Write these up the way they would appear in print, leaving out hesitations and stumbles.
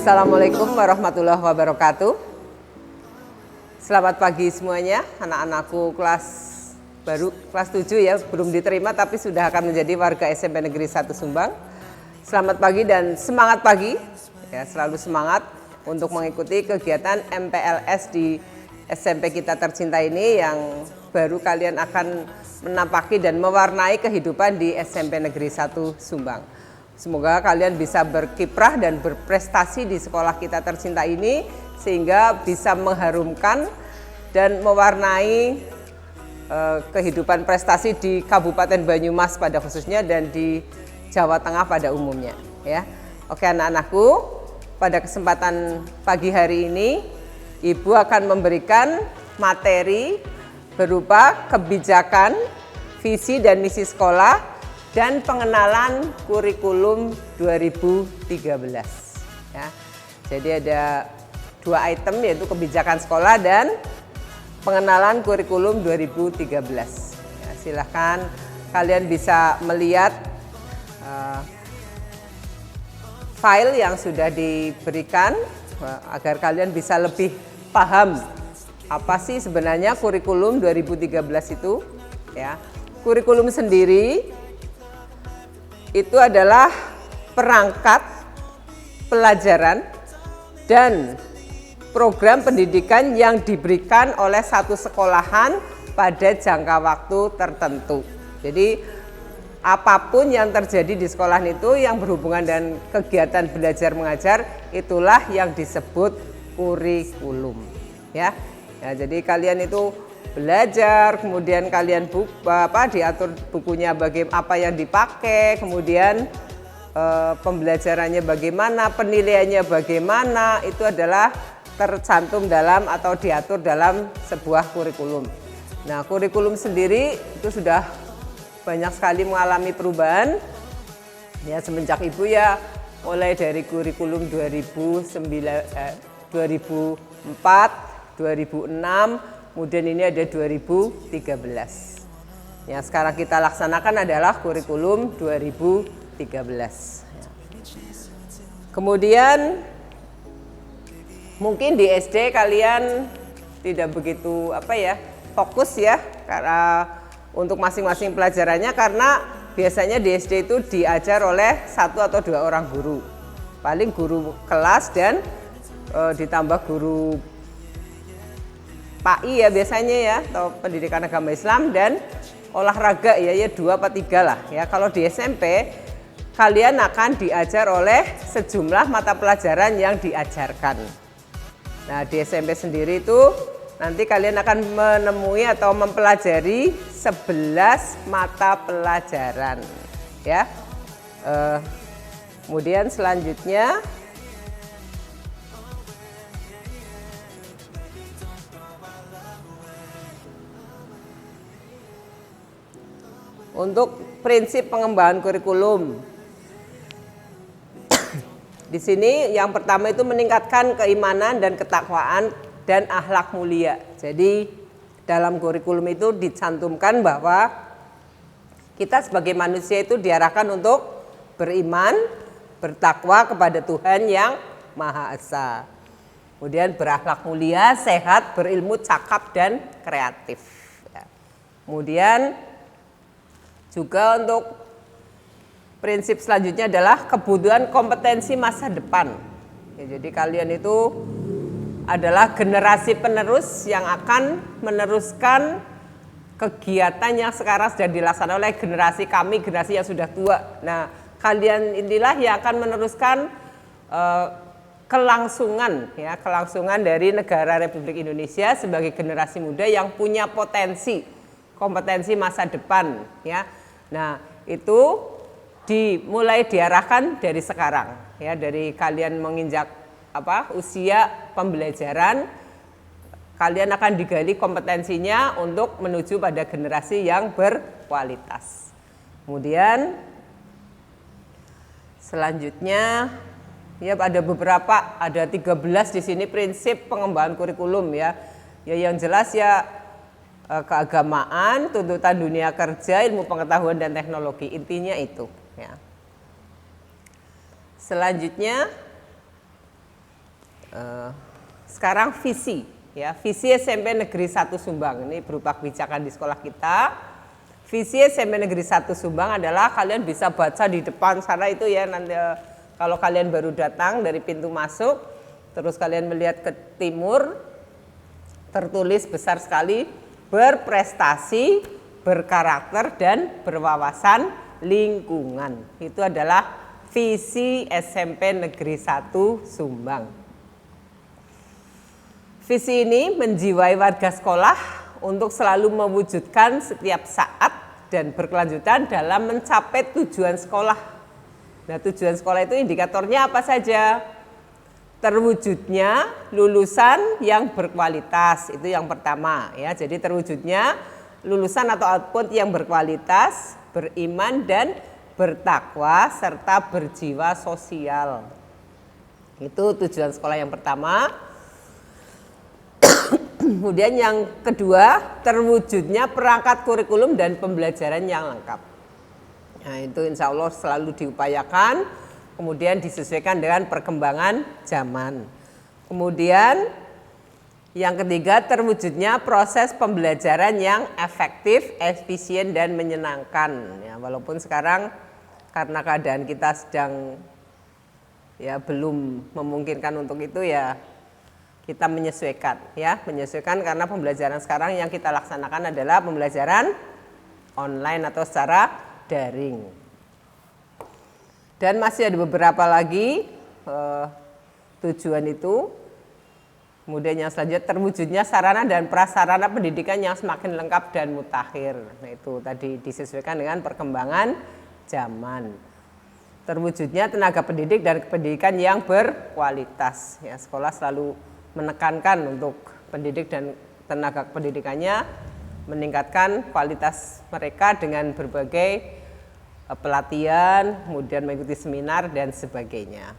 Assalamualaikum warahmatullahi wabarakatuh. Selamat pagi semuanya, anak-anakku kelas 7 ya, belum diterima tapi sudah akan menjadi warga SMP Negeri 1 Sumbang. Selamat pagi dan semangat pagi, ya selalu semangat untuk mengikuti kegiatan MPLS di SMP kita tercinta ini yang baru kalian akan menapaki dan mewarnai kehidupan di SMP Negeri 1 Sumbang. Semoga kalian bisa berkiprah dan berprestasi di sekolah kita tercinta ini sehingga bisa mengharumkan dan mewarnai kehidupan prestasi di Kabupaten Banyumas pada khususnya dan di Jawa Tengah pada umumnya ya. Oke anak-anakku, pada kesempatan pagi hari ini Ibu akan memberikan materi berupa kebijakan, visi dan misi sekolah dan pengenalan kurikulum 2013 ya. Jadi ada 2 item yaitu kebijakan sekolah dan pengenalan kurikulum 2013 ya, silahkan kalian bisa melihat file yang sudah diberikan agar kalian bisa lebih paham apa sih sebenarnya kurikulum 2013 itu ya. Kurikulum sendiri itu adalah perangkat pelajaran dan program pendidikan yang diberikan oleh satu sekolahan pada jangka waktu tertentu. Jadi apapun yang terjadi di sekolahan itu yang berhubungan dengan kegiatan belajar mengajar itulah yang disebut kurikulum ya. Ya jadi kalian itu belajar, kemudian kalian diatur bukunya apa yang dipakai, kemudian pembelajarannya bagaimana, penilaiannya bagaimana, itu adalah tercantum dalam atau diatur dalam sebuah kurikulum. Nah, kurikulum sendiri itu sudah banyak sekali mengalami perubahan ya semenjak Ibu ya, mulai dari kurikulum 2004, 2006, kemudian ini ada 2013. Yang sekarang kita laksanakan adalah kurikulum 2013. Kemudian mungkin di SD kalian tidak begitu fokus ya karena untuk masing-masing pelajarannya karena biasanya di SD itu diajar oleh 1 atau 2 orang guru. Paling guru kelas dan ditambah guru PAI ya biasanya ya, atau pendidikan agama Islam dan olahraga ya 2 atau 3 lah ya. Kalau di SMP kalian akan diajar oleh sejumlah mata pelajaran yang diajarkan. Nah di SMP sendiri itu nanti kalian akan menemui atau mempelajari 11 mata pelajaran ya. Kemudian selanjutnya untuk prinsip pengembangan kurikulum. Di sini yang pertama itu meningkatkan keimanan dan ketakwaan dan akhlak mulia. Jadi dalam kurikulum itu dicantumkan bahwa kita sebagai manusia itu diarahkan untuk beriman, bertakwa kepada Tuhan yang Maha Esa. Kemudian berakhlak mulia, sehat, berilmu, cakap dan kreatif. Kemudian juga untuk prinsip selanjutnya adalah kebutuhan kompetensi masa depan. Ya, jadi kalian itu adalah generasi penerus yang akan meneruskan kegiatan yang sekarang sudah dilaksanakan oleh generasi kami, generasi yang sudah tua. Nah, kalian inilah yang akan meneruskan kelangsungan dari negara Republik Indonesia sebagai generasi muda yang punya kompetensi masa depan ya. Nah, itu mulai diarahkan dari sekarang ya, dari kalian menginjak usia pembelajaran, kalian akan digali kompetensinya untuk menuju pada generasi yang berkualitas. Kemudian selanjutnya ya ada 13 di sini prinsip pengembangan kurikulum ya. Ya yang jelas ya keagamaan, tuntutan dunia kerja, ilmu pengetahuan dan teknologi, intinya itu ya. Selanjutnya sekarang visi, ya, visi SMP Negeri 1 Sumbang. Ini berupa kebijakan di sekolah kita. Visi SMP Negeri 1 Sumbang adalah kalian bisa baca di depan sana itu ya, nanti kalau kalian baru datang dari pintu masuk, terus kalian melihat ke timur, tertulis besar sekali, berprestasi, berkarakter, dan berwawasan lingkungan. Itu adalah visi SMP Negeri 1 Sumbang. Visi ini menjiwai warga sekolah untuk selalu mewujudkan setiap saat dan berkelanjutan dalam mencapai tujuan sekolah. Nah, tujuan sekolah itu indikatornya apa saja? Terwujudnya lulusan yang berkualitas, itu yang pertama ya. Jadi terwujudnya lulusan atau output yang berkualitas, beriman dan bertakwa serta berjiwa sosial. Itu tujuan sekolah yang pertama. Kemudian yang kedua, terwujudnya perangkat kurikulum dan pembelajaran yang lengkap. Nah, itu insya Allah selalu diupayakan, kemudian disesuaikan dengan perkembangan zaman. Kemudian yang ketiga, terwujudnya proses pembelajaran yang efektif, efisien, dan menyenangkan. Ya, walaupun sekarang karena keadaan kita sedang ya belum memungkinkan untuk itu ya, kita menyesuaikan ya, menyesuaikan karena pembelajaran sekarang yang kita laksanakan adalah pembelajaran online atau secara daring. Dan masih ada beberapa lagi tujuan itu. Kemudian yang selanjutnya, terwujudnya sarana dan prasarana pendidikan yang semakin lengkap dan mutakhir. Nah, itu tadi disesuaikan dengan perkembangan zaman. Terwujudnya tenaga pendidik dan pendidikan yang berkualitas. Ya, sekolah selalu menekankan untuk pendidik dan tenaga pendidikannya meningkatkan kualitas mereka dengan berbagai pelatihan, kemudian mengikuti seminar dan sebagainya.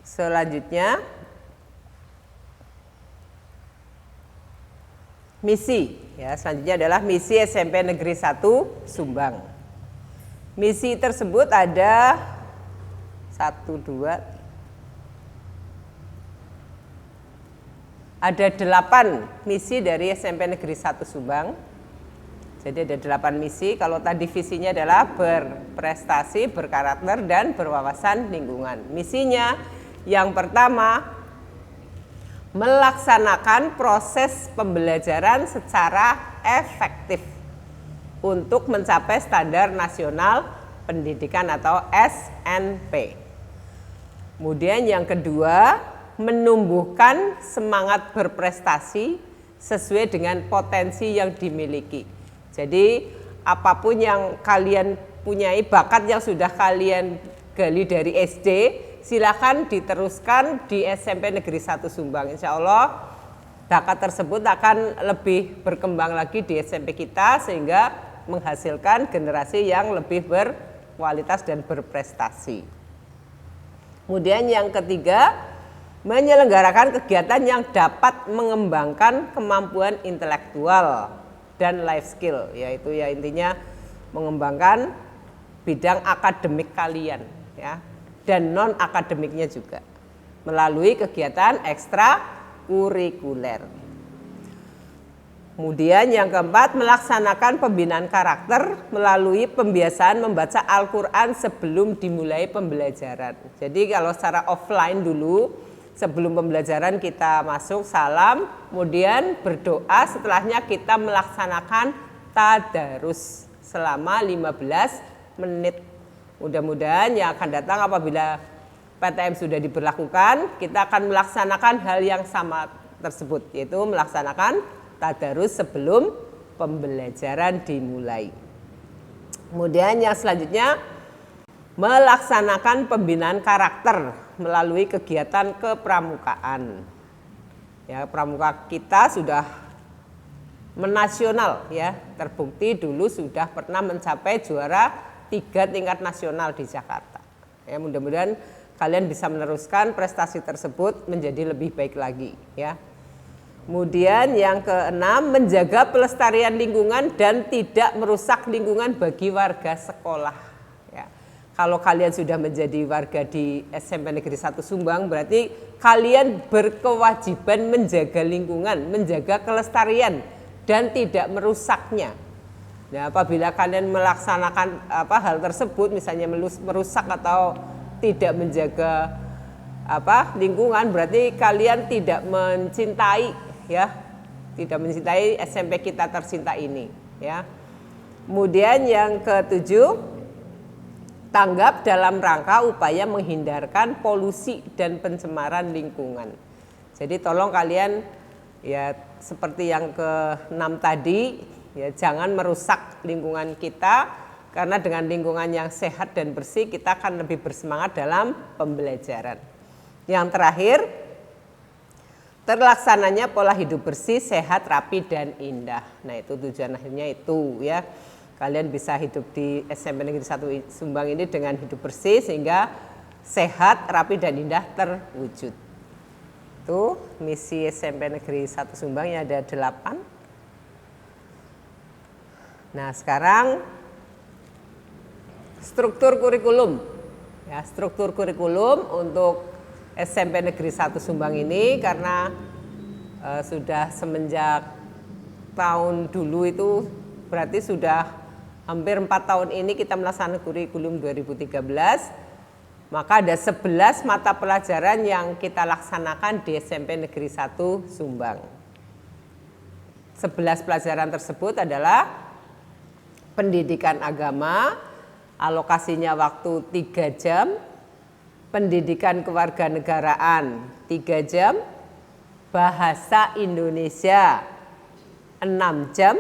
Selanjutnya misi, ya, selanjutnya adalah misi SMP Negeri 1 Sumbang. Misi tersebut ada 8 misi dari SMP Negeri 1 Sumbang. Jadi ada 8 misi. Kalau tadi visinya adalah berprestasi, berkarakter, dan berwawasan lingkungan. Misinya yang pertama, melaksanakan proses pembelajaran secara efektif untuk mencapai standar nasional pendidikan atau SNP. Kemudian yang kedua, menumbuhkan semangat berprestasi sesuai dengan potensi yang dimiliki. Jadi apapun yang kalian punyai, bakat yang sudah kalian gali dari SD, silakan diteruskan di SMP Negeri 1 Sumbang. Insya Allah bakat tersebut akan lebih berkembang lagi di SMP kita sehingga menghasilkan generasi yang lebih berkualitas dan berprestasi. Kemudian yang ketiga, menyelenggarakan kegiatan yang dapat mengembangkan kemampuan intelektual dan life skill, yaitu ya intinya mengembangkan bidang akademik kalian ya, dan non akademiknya juga melalui kegiatan ekstrakurikuler. Kemudian yang keempat, melaksanakan pembinaan karakter melalui pembiasaan membaca Al-Quran sebelum dimulai pembelajaran. Jadi kalau secara offline dulu, sebelum pembelajaran kita masuk salam, kemudian berdoa, setelahnya kita melaksanakan tadarus selama 15 menit. Mudah-mudahan yang akan datang apabila PTM sudah diberlakukan, kita akan melaksanakan hal yang sama tersebut, yaitu melaksanakan tadarus sebelum pembelajaran dimulai. Kemudian yang selanjutnya, melaksanakan pembinaan karakter melalui kegiatan kepramukaan. Ya, pramuka kita sudah menasional ya, terbukti dulu sudah pernah mencapai juara 3 tingkat nasional di Jakarta. Ya, mudah-mudahan kalian bisa meneruskan prestasi tersebut menjadi lebih baik lagi ya. Kemudian yang keenam, menjaga pelestarian lingkungan dan tidak merusak lingkungan bagi warga sekolah. Ya. Kalau kalian sudah menjadi warga di SMP Negeri 1 Sumbang, berarti kalian berkewajiban menjaga lingkungan, menjaga kelestarian dan tidak merusaknya. Nah, apabila kalian melaksanakan hal tersebut, misalnya merusak atau tidak menjaga lingkungan, berarti kalian tidak mencintai, ya, tidak mencintai SMP kita tercinta ini, ya. Kemudian yang ketujuh, tanggap dalam rangka upaya menghindarkan polusi dan pencemaran lingkungan. Jadi tolong kalian, ya, seperti yang ke-6 tadi, ya, jangan merusak lingkungan kita, karena dengan lingkungan yang sehat dan bersih kita akan lebih bersemangat dalam pembelajaran. Yang terakhir, terlaksananya pola hidup bersih, sehat, rapi, dan indah. Nah, itu tujuan akhirnya itu, ya. Kalian bisa hidup di SMP Negeri 1 Sumbang ini dengan hidup bersih sehingga sehat, rapi, dan indah terwujud. Itu misi SMP Negeri 1 Sumbang yang ada 8. Nah, sekarang struktur kurikulum. Ya, struktur kurikulum untuk SMP Negeri 1 Sumbang ini, karena sudah semenjak tahun dulu itu berarti sudah hampir 4 tahun ini kita melaksanakan kurikulum 2013, maka ada 11 mata pelajaran yang kita laksanakan di SMP Negeri 1 Sumbang. 11 pelajaran tersebut adalah pendidikan agama, alokasinya waktu 3 jam, pendidikan kewarganegaraan 3 jam, bahasa Indonesia 6 jam,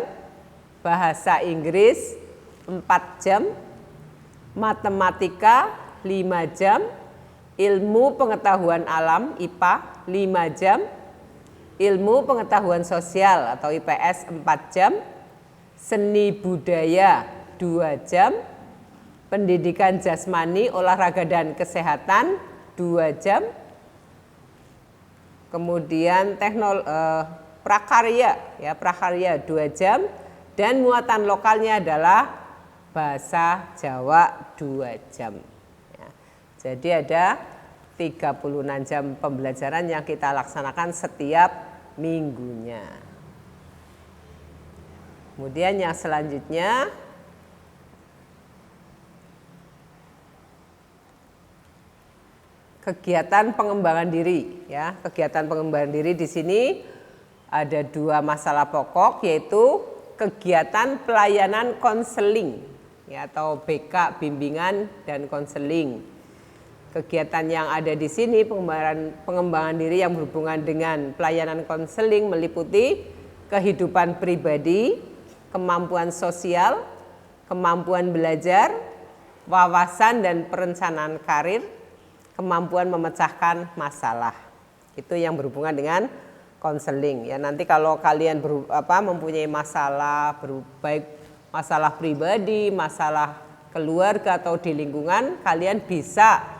bahasa Inggris 4 jam, matematika 5 jam, ilmu pengetahuan alam IPA 5 jam, ilmu pengetahuan sosial atau IPS 4 jam, seni budaya 2 jam, pendidikan jasmani, olahraga dan kesehatan 2 jam, kemudian prakarya, ya, prakarya 2 jam, dan muatan lokalnya adalah bahasa Jawa 2 jam. Ya, jadi ada 36 jam pembelajaran yang kita laksanakan setiap minggunya. Kemudian yang selanjutnya, kegiatan pengembangan diri, ya. Kegiatan pengembangan diri di sini ada 2 masalah pokok, yaitu kegiatan pelayanan konseling, ya, atau BK, bimbingan dan konseling. Kegiatan yang ada di sini pengembangan diri yang berhubungan dengan pelayanan konseling meliputi kehidupan pribadi, kemampuan sosial, kemampuan belajar, wawasan dan perencanaan karir, kemampuan memecahkan masalah. Itu yang berhubungan dengan konseling, ya. Nanti kalau kalian mempunyai masalah, baik masalah pribadi, masalah keluarga atau di lingkungan, kalian bisa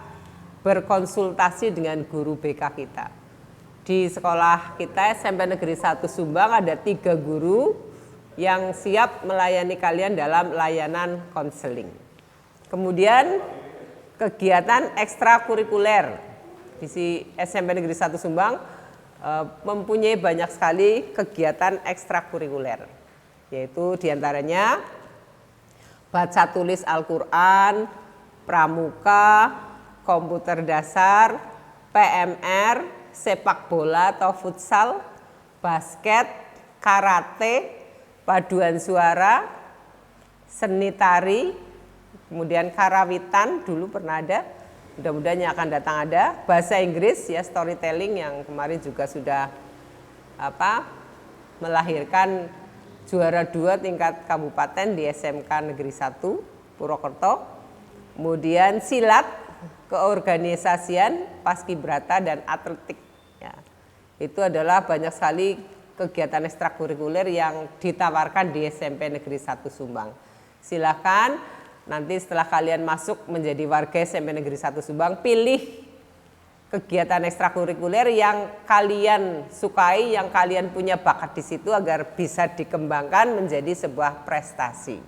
berkonsultasi dengan guru BK kita. Di sekolah kita SMP Negeri 1 Sumbang ada 3 guru yang siap melayani kalian dalam layanan konseling. Kemudian kegiatan ekstrakurikuler di SMP Negeri 1 Sumbang mempunyai banyak sekali kegiatan ekstrakurikuler, yaitu diantaranya baca tulis Al-Quran, pramuka, komputer dasar, PMR, sepak bola atau futsal, basket, karate, paduan suara, seni tari, kemudian karawitan dulu pernah ada, mudah-mudahan yang akan datang ada, bahasa Inggris, ya, storytelling yang kemarin juga sudah melahirkan juara 2 tingkat kabupaten di SMK Negeri 1 Purwokerto. Kemudian silat, keorganisasian, paskibraka dan atletik, ya. Itu adalah banyak sekali kegiatan ekstrakurikuler yang ditawarkan di SMP Negeri 1 Sumbang. Silakan nanti setelah kalian masuk menjadi warga SMP Negeri 1 Sumbang, pilih kegiatan ekstrakurikuler yang kalian sukai, yang kalian punya bakat di situ agar bisa dikembangkan menjadi sebuah prestasi.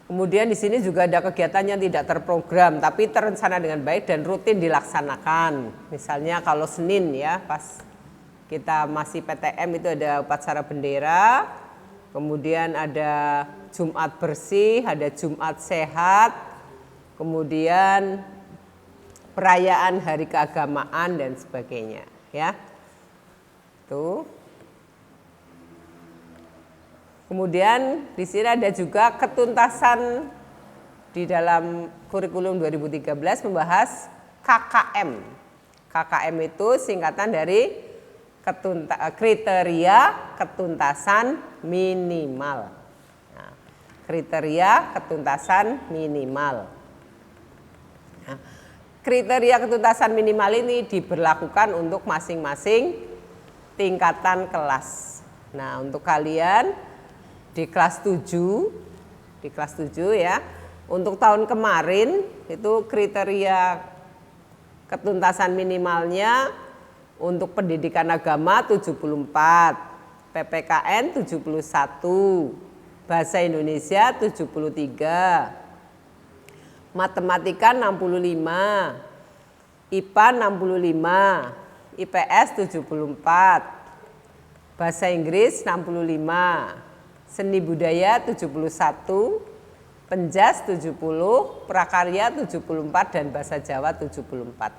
Kemudian di sini juga ada kegiatan yang tidak terprogram tapi terencana dengan baik dan rutin dilaksanakan. Misalnya kalau Senin ya, pas kita masih PTM itu ada upacara bendera, kemudian ada Jumat bersih, ada Jumat sehat, kemudian perayaan hari keagamaan dan sebagainya ya. Tuh. Kemudian di sini ada juga ketuntasan di dalam kurikulum 2013 membahas KKM. KKM itu singkatan dari kriteria ketuntasan minimal. Nah, kriteria ketuntasan minimal. Nah, kriteria ketuntasan minimal ini diberlakukan untuk masing-masing tingkatan kelas. Nah, untuk kalian di kelas 7 ya, untuk tahun kemarin itu kriteria ketuntasan minimalnya untuk pendidikan agama 74, PPKN 71, bahasa Indonesia 73, matematika 65, IPA 65, IPS 74, bahasa Inggris 65, seni budaya 71, penjas 70, prakarya 74 dan bahasa Jawa 74.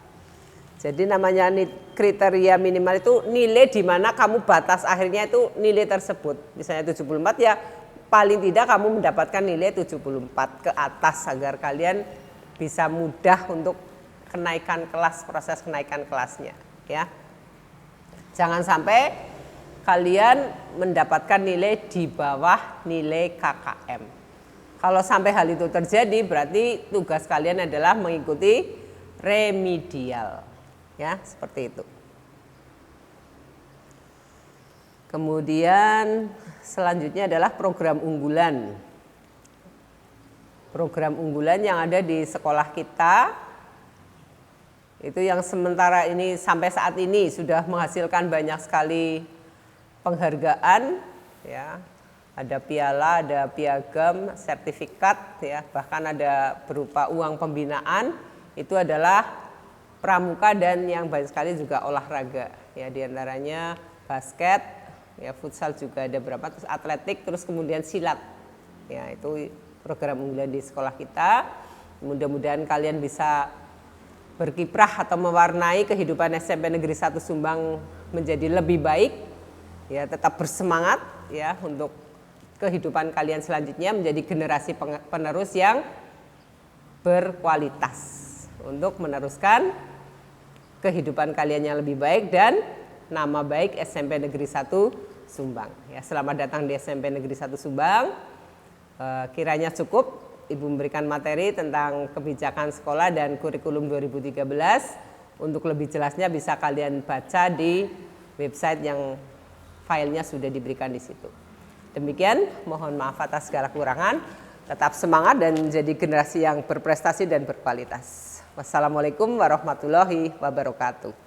Jadi namanya kriteria minimal itu nilai di mana kamu batas akhirnya itu nilai tersebut. Misalnya 74 ya paling tidak kamu mendapatkan nilai 74 ke atas agar kalian bisa mudah untuk kenaikan kelas, proses kenaikan kelasnya ya. Jangan sampai kalian mendapatkan nilai di bawah nilai KKM. Kalau sampai hal itu terjadi berarti tugas kalian adalah mengikuti remedial. Ya, seperti itu. Kemudian selanjutnya adalah program unggulan. Program unggulan yang ada di sekolah kita itu yang sementara ini sampai saat ini sudah menghasilkan banyak sekali penghargaan ya, ada piala, ada piagam, sertifikat ya, bahkan ada berupa uang pembinaan. Itu adalah pramuka dan yang banyak sekali juga olahraga ya, diantaranya basket ya, futsal juga ada berapa, terus atletik, terus kemudian silat ya. Itu program unggulan di sekolah kita. Mudah-mudahan kalian bisa berkiprah atau mewarnai kehidupan SMP Negeri 1 Sumbang menjadi lebih baik. Ya, tetap bersemangat ya untuk kehidupan kalian selanjutnya menjadi generasi penerus yang berkualitas untuk meneruskan kehidupan kalian yang lebih baik dan nama baik SMP Negeri 1 Sumbang. Ya, selamat datang di SMP Negeri 1 Sumbang. Kiranya cukup Ibu memberikan materi tentang kebijakan sekolah dan kurikulum 2013. Untuk lebih jelasnya bisa kalian baca di website yang filenya sudah diberikan di situ. Demikian, mohon maaf atas segala kekurangan. Tetap semangat dan menjadi generasi yang berprestasi dan berkualitas. Wassalamualaikum warahmatullahi wabarakatuh.